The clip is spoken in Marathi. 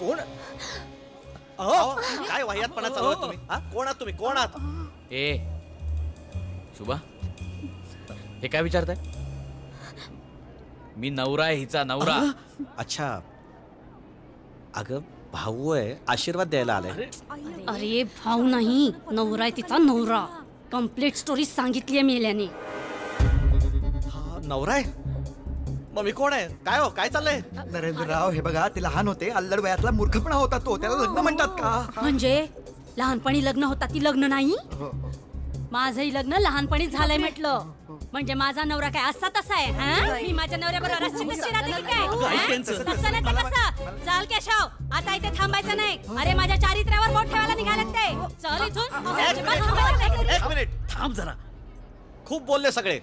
कोण? अहो काय वाह्यातपणा चालवत तुम्ही? कोण आहात तुम्ही? कोण आहात? ए शुभा, हे काय विचारताय? मी नवरा आहे, हिचा नवरा. अच्छा, अगं भाऊ आहे, आशीर्वाद द्यायला आलाय. अरे भाऊ नाही, नवरा आहे तिचा नवरा. कंप्लीट स्टोरी सांगितली आहे मेल्याने. नवरा आहे? मग मी कोण आहे? काय हो, काय चाललंय? नरेंद्रराव हे बघा, ते लहान होते, अल्लड वयातला मूर्खपणा होता तो, त्याला लग्न म्हणतात का? म्हणजे लहानपणी लग्न होता ती लग्न नाही? माझंही लग्न लहानपणी झालंय म्हटलं. म्हणजे माझा नवरा काय असा तसा आहे? मी माझ्या नवऱ्याबरोबर अशी कशी राहते की काय? तसं नाही तर कसं? चाल केशव, आता इथे थांबायचं नाही. अरे माझ्या चारित्र्यावर बोट ठेवायला निघालेत ते. चल इथून. एक मिनिट थांब जरा. खूप बोलले सगळे.